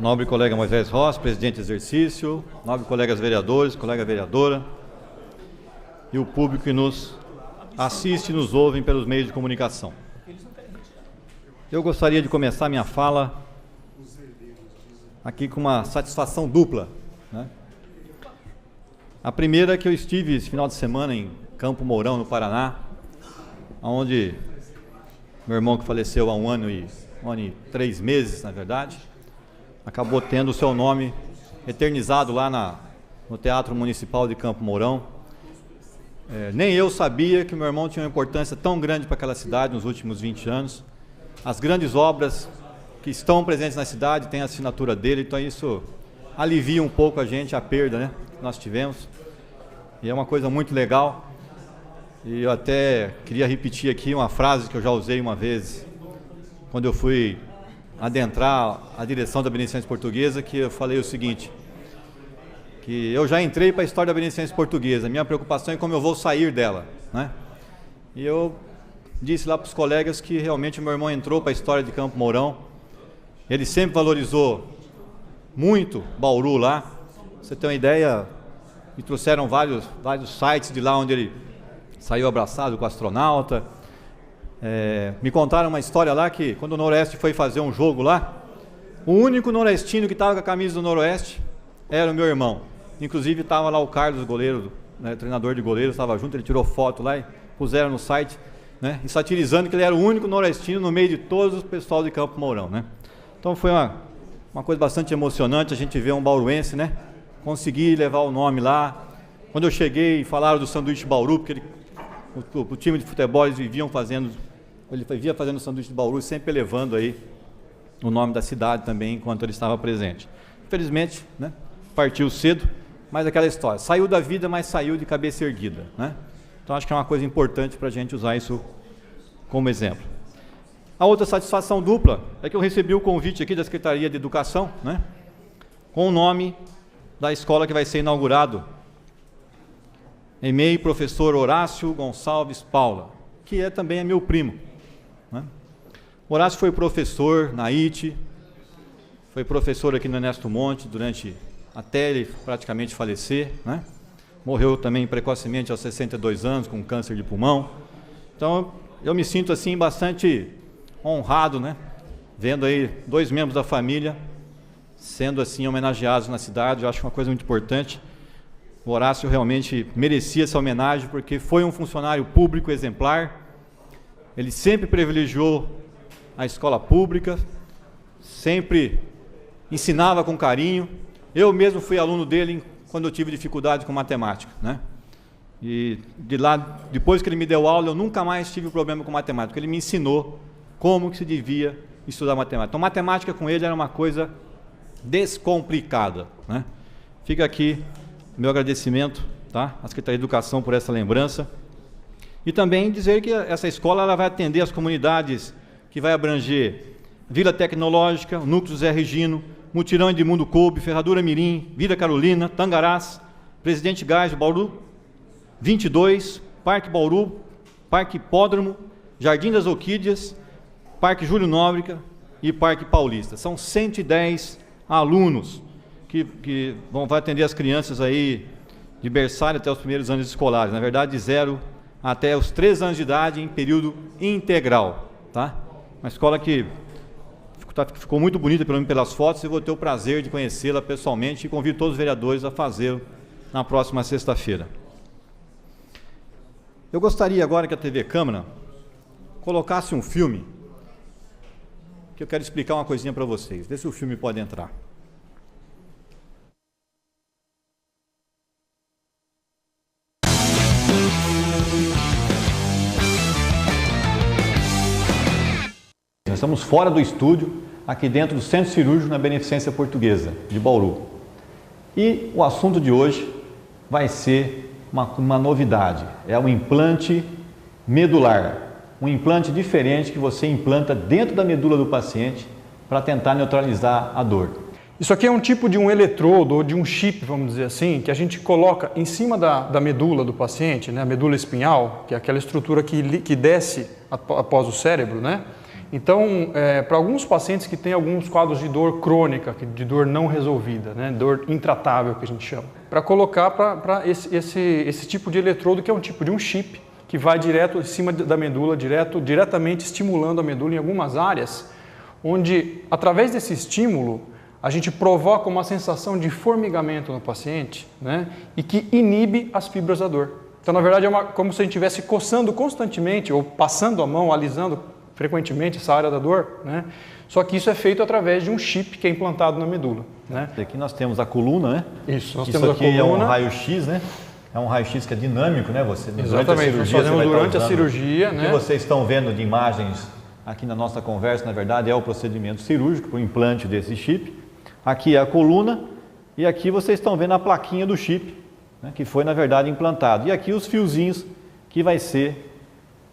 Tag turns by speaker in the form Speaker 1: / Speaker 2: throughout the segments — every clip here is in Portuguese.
Speaker 1: nobre colega Moisés Rossi, presidente de exercício, nobre colegas vereadores, colega vereadora e o público que nos assiste e nos ouve pelos meios de comunicação. Eu gostaria de começar minha fala aqui com uma satisfação dupla, né? A primeira é que eu estive esse final de semana em Campo Mourão, no Paraná, onde meu irmão, que faleceu há um ano e 3 meses, na verdade, acabou tendo o seu nome eternizado lá no Teatro Municipal de Campo Mourão. Nem eu sabia que meu irmão tinha uma importância tão grande para aquela cidade nos últimos 20 anos. As grandes obras que estão presentes na cidade têm a assinatura dele, então isso alivia um pouco a perda, né, que nós tivemos. E é uma coisa muito legal. E eu até queria repetir aqui uma frase que eu já usei uma vez, quando eu fui adentrar a direção da Beneficência Portuguesa, que eu falei o seguinte, que eu já entrei para a história da Beneficência Portuguesa, minha preocupação é como eu vou sair dela, né? E eu disse lá para os colegas que realmente o meu irmão entrou para a história de Campo Mourão, ele sempre valorizou muito Bauru lá. Pra você ter uma ideia, me trouxeram vários sites de lá onde ele saiu abraçado com o astronauta. Me contaram uma história lá que quando o Noroeste foi fazer um jogo lá, o único noroestino que estava com a camisa do Noroeste era o meu irmão. Inclusive estava lá o Carlos, goleiro, né, treinador de goleiros, estava junto, ele tirou foto lá e puseram no site, né, e satirizando que ele era o único noroestino no meio de todos os pessoal de Campo Mourão, né? Então foi uma coisa bastante emocionante a gente ver um bauruense, né, conseguir levar o nome lá. Quando eu cheguei, falaram do sanduíche Bauru, porque o time de futebol eles ele vivia fazendo sanduíche de Bauru, sempre elevando aí o nome da cidade também, enquanto ele estava presente. Infelizmente, né, partiu cedo, mas aquela história, saiu da vida, mas saiu de cabeça erguida, né? Então acho que é uma coisa importante para a gente usar isso como exemplo. A outra satisfação dupla é que eu recebi o convite aqui da Secretaria de Educação, né, com o nome da escola que vai ser inaugurado, EMEI Professor Horácio Gonçalves Paula, que também é meu primo, né? Horácio foi professor na IT, foi professor aqui no Ernesto Monte até ele praticamente falecer, né? Morreu também precocemente aos 62 anos com câncer de pulmão. Então eu me sinto assim bastante honrado, né, vendo aí 2 membros da família sendo assim homenageados na cidade. Eu acho uma coisa muito importante. O Horácio realmente merecia essa homenagem porque foi um funcionário público exemplar. Ele sempre privilegiou a escola pública, sempre ensinava com carinho. Eu mesmo fui aluno dele quando eu tive dificuldade com matemática, né? E de lá, depois que ele me deu aula, eu nunca mais tive problema com matemática. Ele me ensinou como que se devia estudar matemática. Então, matemática com ele era uma coisa descomplicada, né? Fica aqui meu agradecimento, tá, à Secretaria de Educação por essa lembrança. E também dizer que essa escola ela vai atender as comunidades que vai abranger Vila Tecnológica, Núcleo Zé Regino, Mutirão Edmundo Coube, Ferradura Mirim, Vila Carolina, Tangarás, Presidente Gás, Bauru 22, Parque Bauru, Parque Hipódromo, Jardim das Orquídeas, Parque Júlio Nóbrega e Parque Paulista. São 110 alunos que vai atender as crianças aí de berçário até os primeiros anos escolares. Na verdade, de 0 até os 3 anos de idade em período integral, tá? Uma escola que ficou muito bonita pelas fotos e vou ter o prazer de conhecê-la pessoalmente e convido todos os vereadores a fazê-lo na próxima sexta-feira. Eu gostaria agora que a TV Câmara colocasse um filme que eu quero explicar uma coisinha para vocês. Vê se o filme pode entrar. Nós estamos fora do estúdio, aqui dentro do Centro Cirúrgico na Beneficência Portuguesa, de Bauru. E o assunto de hoje vai ser uma novidade, é um implante medular, um implante diferente que você implanta dentro da medula do paciente para tentar neutralizar a dor.
Speaker 2: Isso aqui é um tipo de um eletrodo ou de um chip, vamos dizer assim, que a gente coloca em cima da medula do paciente, né, a medula espinhal, que é aquela estrutura que desce após o cérebro, né? Então, para alguns pacientes que têm alguns quadros de dor crônica, de dor não resolvida, né, dor intratável que a gente chama, para colocar para esse tipo de eletrodo, que é um tipo de um chip, que vai direto em cima da medula, diretamente estimulando a medula em algumas áreas, onde, através desse estímulo, a gente provoca uma sensação de formigamento no paciente, né, e que inibe as fibras da dor. Então, na verdade, é como se a gente estivesse coçando constantemente, ou passando a mão, alisando frequentemente essa área da dor, né? Só que isso é feito através de um chip que é implantado na medula, né?
Speaker 1: Aqui nós temos a coluna, né?
Speaker 2: Isso, nós
Speaker 1: Isso
Speaker 2: temos
Speaker 1: aqui
Speaker 2: a coluna.
Speaker 1: é um raio-x, né? É um raio-x que é dinâmico, né?
Speaker 2: Exatamente, nós fazemos durante a cirurgia, né?
Speaker 1: O que vocês estão vendo de imagens aqui na nossa conversa, na verdade, é o procedimento cirúrgico, o implante desse chip. Aqui é a coluna e aqui vocês estão vendo a plaquinha do chip, né? Que foi, na verdade, implantado. E aqui os fiozinhos que vai ser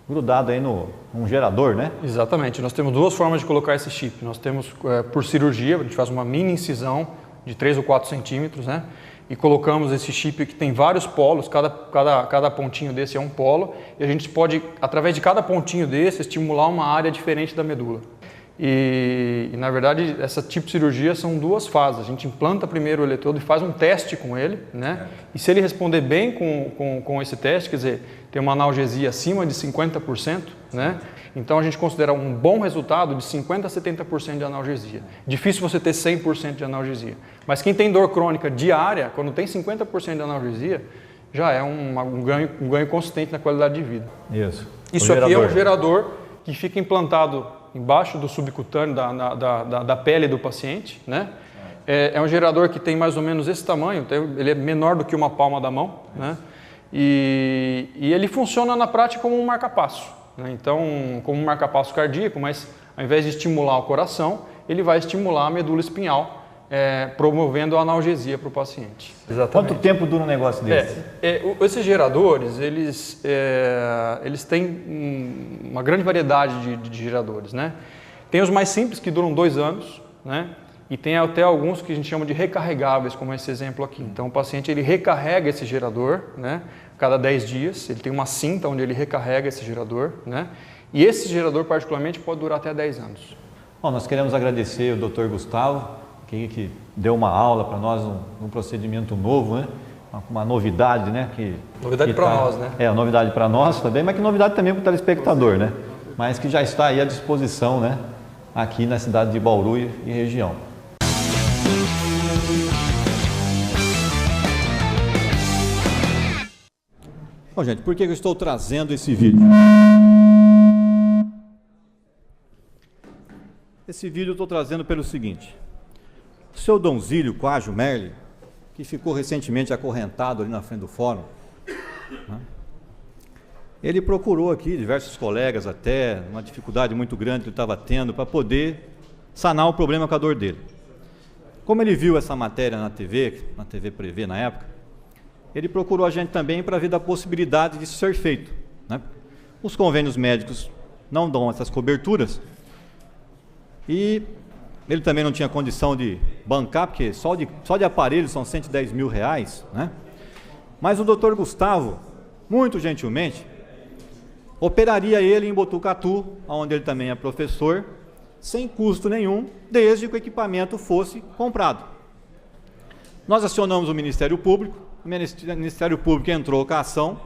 Speaker 1: grudado aí num gerador, né?
Speaker 2: Exatamente. Nós temos duas formas de colocar esse chip. Nós temos por cirurgia, a gente faz uma mini incisão de 3 ou 4 centímetros, né? E colocamos esse chip que tem vários polos, cada pontinho desse é um polo, e a gente pode, através de cada pontinho desse, estimular uma área diferente da medula. E na verdade, essa tipo de cirurgia são duas fases. A gente implanta primeiro o eletrodo e faz um teste com ele, né? E se ele responder bem com esse teste, quer dizer, tem uma analgesia acima de 50%, né? Então a gente considera um bom resultado de 50% a 70% de analgesia. Difícil você ter 100% de analgesia. Mas quem tem dor crônica diária, quando tem 50% de analgesia, já é um ganho consistente na qualidade de vida. Isso aqui é um gerador que fica implantado embaixo do subcutâneo da pele do paciente, né? É um gerador que tem mais ou menos esse tamanho, ele é menor do que uma palma da mão, né? E ele funciona na prática como um marca-passo, né? Então, como um marca-passo cardíaco, mas ao invés de estimular o coração, ele vai estimular a medula espinhal, promovendo a analgesia para o paciente.
Speaker 1: Exatamente. Quanto tempo dura um negócio desse?
Speaker 2: Esses geradores, eles têm uma grande variedade de geradores, né? Tem os mais simples que duram 2 anos, né? E tem até alguns que a gente chama de recarregáveis, como esse exemplo aqui. Então o paciente ele recarrega esse gerador, né? Cada 10 dias, ele tem uma cinta onde ele recarrega esse gerador, né? E esse gerador particularmente pode durar até 10 anos.
Speaker 1: Bom, nós queremos agradecer o Dr. Gustavo, que deu uma aula para nós, um procedimento novo, né? Uma novidade, né?
Speaker 2: Novidade para nós, né?
Speaker 1: Novidade para nós também, mas que novidade também para o telespectador, né? Mas que já está aí à disposição, né? Aqui na cidade de Bauru e região. Bom, gente, por que eu estou trazendo esse vídeo? Esse vídeo eu estou trazendo pelo seguinte. O seu Donzílio Quágio Merli, que ficou recentemente acorrentado ali na frente do fórum, né? Ele procurou aqui diversos colegas até, uma dificuldade muito grande que ele estava tendo para poder sanar o problema com a dor dele. Como ele viu essa matéria na TV Prevê na época, ele procurou a gente também para ver da possibilidade disso ser feito, né? Os convênios médicos não dão essas coberturas e ele também não tinha condição de bancar, porque só de aparelho são R$110 mil, né? Mas o Dr. Gustavo, muito gentilmente, operaria ele em Botucatu, onde ele também é professor, sem custo nenhum, desde que o equipamento fosse comprado. Nós acionamos o Ministério Público, o Ministério Público entrou com a ação,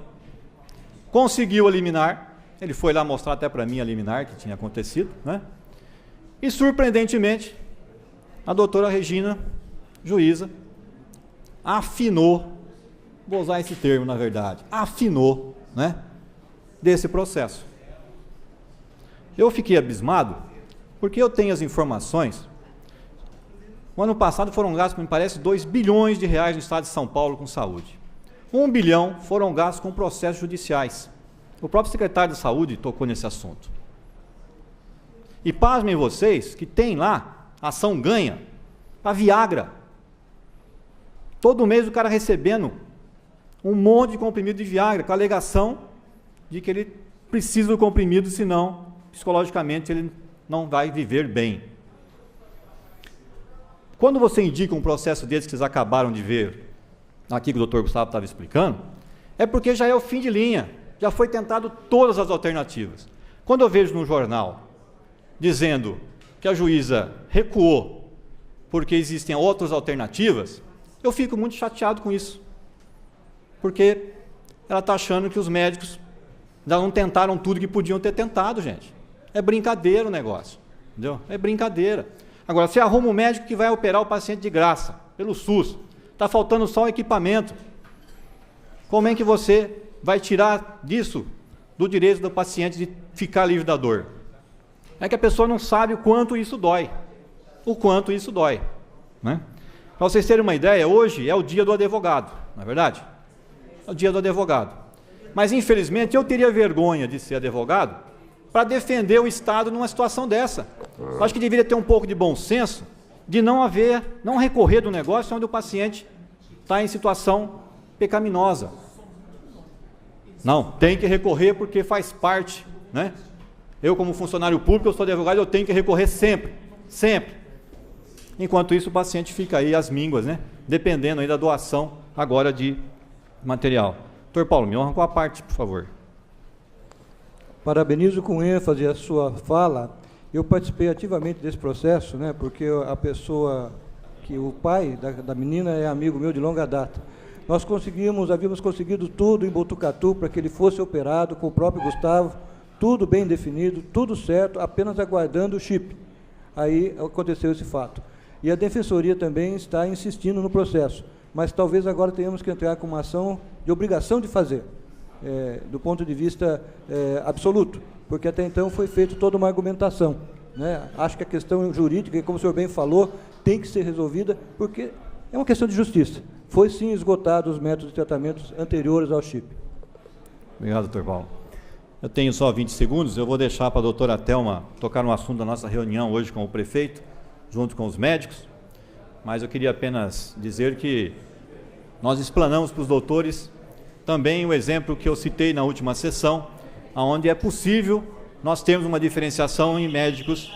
Speaker 1: conseguiu a liminar, ele foi lá mostrar até para mim a liminar que tinha acontecido, né? E, surpreendentemente, a doutora Regina, juíza, afinou, vou usar esse termo na verdade, afinou, né, desse processo. Eu fiquei abismado, porque eu tenho as informações. O ano passado foram gastos, me parece, R$2 bilhões no estado de São Paulo com saúde. 1 bilhão foram gastos com processos judiciais. O próprio secretário de Saúde tocou nesse assunto. E pasmem vocês que tem lá ação ganha para Viagra. Todo mês o cara recebendo um monte de comprimido de Viagra, com a alegação de que ele precisa do comprimido, senão psicologicamente ele não vai viver bem. Quando você indica um processo desse que vocês acabaram de ver, aqui que o Dr. Gustavo estava explicando, é porque já é o fim de linha, já foi tentado todas as alternativas. Quando eu vejo no jornal dizendo que a juíza recuou porque existem outras alternativas, eu fico muito chateado com isso. Porque ela está achando que os médicos já não tentaram tudo que podiam ter tentado, gente. É brincadeira o negócio, entendeu? É brincadeira. Agora, você arruma um médico que vai operar o paciente de graça, pelo SUS, está faltando só o equipamento. Como é que você vai tirar disso, do direito do paciente de ficar livre da dor? É que a pessoa não sabe o quanto isso dói. O quanto isso dói, né? Para vocês terem uma ideia, hoje é o dia do advogado, não é verdade? É o dia do advogado. Mas, infelizmente, eu teria vergonha de ser advogado para defender o Estado numa situação dessa. Eu acho que deveria ter um pouco de bom senso de não recorrer do negócio onde o paciente está em situação pecaminosa. Não, tem que recorrer porque faz parte, né? Eu, como funcionário público, eu sou advogado, eu tenho que recorrer sempre, sempre. Enquanto isso, o paciente fica aí às mínguas, né? Dependendo aí da doação agora de material. Doutor Paulo, me honra com a parte, por favor.
Speaker 3: Parabenizo com ênfase a sua fala. Eu participei ativamente desse processo, né? Porque a pessoa, que o pai da menina é amigo meu de longa data. Nós havíamos conseguido tudo em Botucatu para que ele fosse operado com o próprio Gustavo, tudo bem definido, tudo certo, apenas aguardando o chip. Aí aconteceu esse fato. E a Defensoria também está insistindo no processo, mas talvez agora tenhamos que entrar com uma ação de obrigação de fazer, do ponto de vista absoluto, porque até então foi feita toda uma argumentação, né? Acho que a questão jurídica, como o senhor bem falou, tem que ser resolvida, porque é uma questão de justiça. Foi sim esgotado os métodos de tratamentos anteriores ao chip.
Speaker 1: Obrigado, doutor Paulo. Eu tenho só 20 segundos, eu vou deixar para a doutora Thelma tocar no assunto da nossa reunião hoje com o prefeito, junto com os médicos, mas eu queria apenas dizer que nós explanamos para os doutores também o exemplo que eu citei na última sessão, onde é possível nós termos uma diferenciação em médicos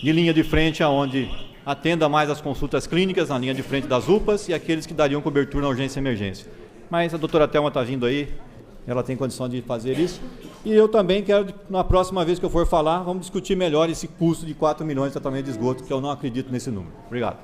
Speaker 1: de linha de frente, onde atenda mais as consultas clínicas na linha de frente das UPAs e aqueles que dariam cobertura na urgência e emergência. Mas a doutora Thelma está vindo aí, ela tem condição de fazer isso. E eu também quero, na próxima vez que eu for falar, vamos discutir melhor esse custo de 4 milhões de tratamento de esgoto, que eu não acredito nesse número. Obrigado.